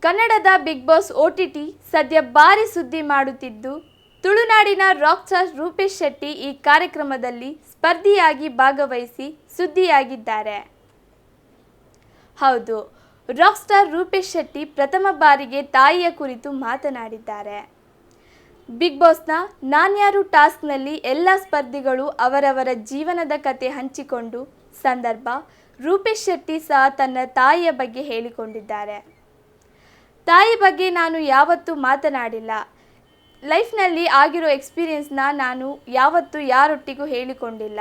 ಕನ್ನಡದ big boss OTT ಸದ್ಯ ಭಾರಿ ಸುದ್ದಿ ಮಾಡುತ್ತಿದ್ದು, ತುಳುನಾಡಿನ ರಾಕ್ ಸ್ಟಾರ್ ರೂಪೇಶ್ ಶೆಟ್ಟಿ ಈ ಕಾರ್ಯಕ್ರಮದಲ್ಲಿ ಸ್ಪರ್ಧಿಯಾಗಿ ಭಾಗವಹಿಸಿ ಸುದ್ದಿಯಾಗಿದ್ದಾರೆ. ಹೌದು, ರಾಕ್ ಸ್ಟಾರ್ ರೂಪೇಶ್ ಶೆಟ್ಟಿ ಪ್ರಥಮ ಬಾರಿಗೆ ತಾಯಿಯ ಕುರಿತು ಮಾತನಾಡಿದ್ದಾರೆ. ಬಿಗ್ ಬಾಸ್ನ ನಾನ್ಯಾರು ಟಾಸ್ಕ್ನಲ್ಲಿ ಎಲ್ಲ ಸ್ಪರ್ಧಿಗಳು ಅವರವರ ಜೀವನದ ಕತೆ ಹಂಚಿಕೊಂಡು ಸಂದರ್ಭ ರೂಪೇಶ್ ಶೆಟ್ಟಿ ಸಹ ತನ್ನ ತಾಯಿಯ ಬಗ್ಗೆ ಹೇಳಿಕೊಂಡಿದ್ದಾರೆ. ತಾಯಿ ಬಗ್ಗೆ ನಾನು ಯಾವತ್ತೂ ಮಾತನಾಡಿಲ್ಲ. ಲೈಫ್ನಲ್ಲಿ ಆಗಿರೋ ಎಕ್ಸ್ಪೀರಿಯನ್ಸ್ನ ನಾನು ಯಾವತ್ತೂ ಯಾರೊಟ್ಟಿಗೂ ಹೇಳಿಕೊಂಡಿಲ್ಲ.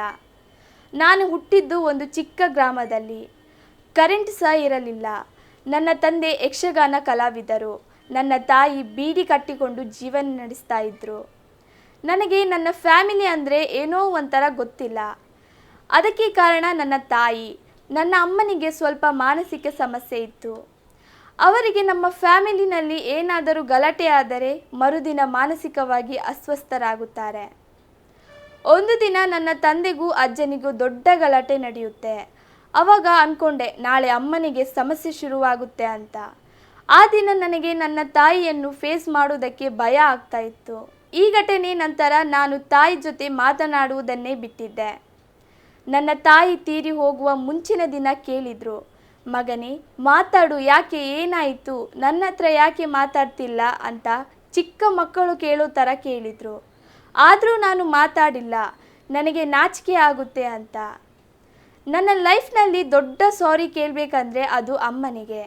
ನಾನು ಹುಟ್ಟಿದ್ದು ಒಂದು ಚಿಕ್ಕ ಗ್ರಾಮದಲ್ಲಿ. ಕರೆಂಟ್ ಸಹ ಇರಲಿಲ್ಲ. ನನ್ನ ತಂದೆ ಯಕ್ಷಗಾನ ಕಲಾವಿದರು. ನನ್ನ ತಾಯಿ ಬೀಡಿ ಕಟ್ಟಿಕೊಂಡು ಜೀವನ ನಡೆಸ್ತಾ ಇದ್ದರು. ನನಗೆ ನನ್ನ ಫ್ಯಾಮಿಲಿ ಅಂದರೆ ಏನೋ ಒಂಥರ ಗೊತ್ತಿಲ್ಲ. ಅದಕ್ಕೆ ಕಾರಣ ನನ್ನ ತಾಯಿ. ನನ್ನ ಅಮ್ಮನಿಗೆ ಸ್ವಲ್ಪ ಮಾನಸಿಕ ಸಮಸ್ಯೆ ಇತ್ತು. ಅವರಿಗೆ ನಮ್ಮ ಫ್ಯಾಮಿಲಿನಲ್ಲಿ ಏನಾದರೂ ಗಲಾಟೆ ಆದರೆ ಮರುದಿನ ಮಾನಸಿಕವಾಗಿ ಅಸ್ವಸ್ಥರಾಗುತ್ತಾರೆ. ಒಂದು ದಿನ ನನ್ನ ತಂದೆಗೂ ಅಜ್ಜನಿಗೂ ದೊಡ್ಡ ಗಲಾಟೆ ನಡೆಯುತ್ತೆ. ಆವಾಗ ಅಂದ್ಕೊಂಡೆ ನಾಳೆ ಅಮ್ಮನಿಗೆ ಸಮಸ್ಯೆ ಶುರುವಾಗುತ್ತೆ ಅಂತ. ಆ ದಿನ ನನಗೆ ನನ್ನ ತಾಯಿಯನ್ನು ಫೇಸ್ ಮಾಡೋದಕ್ಕೆ ಭಯ ಆಗ್ತಾ ಇತ್ತು. ಈ ಘಟನೆ ನಂತರ ನಾನು ತಾಯಿ ಜೊತೆ ಮಾತನಾಡುವುದನ್ನೇ ಬಿಟ್ಟಿದ್ದೆ. ನನ್ನ ತಾಯಿ ತೀರಿ ಹೋಗುವ ಮುಂಚಿನ ದಿನ ಕೇಳಿದರು, ಮಗನೇ ಮಾತಾಡು, ಯಾಕೆ, ಏನಾಯಿತು, ನನ್ನ ಹತ್ರ ಯಾಕೆ ಮಾತಾಡ್ತಿಲ್ಲ ಅಂತ ಚಿಕ್ಕ ಮಕ್ಕಳು ಕೇಳೋ ಥರ ಕೇಳಿದರು. ಆದರೂ ನಾನು ಮಾತಾಡಿಲ್ಲ, ನನಗೆ ನಾಚಿಕೆ ಆಗುತ್ತೆ ಅಂತ. ನನ್ನ ಲೈಫ್ನಲ್ಲಿ ದೊಡ್ಡ ಸಾರಿ ಕೇಳಬೇಕಂದ್ರೆ ಅದು ಅಮ್ಮನಿಗೆ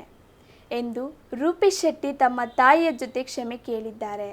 ಎಂದು ರೂಪೇಶ್ ಶೆಟ್ಟಿ ತಮ್ಮ ತಾಯಿಯ ಜೊತೆ ಕ್ಷಮೆ ಕೇಳಿದ್ದಾರೆ.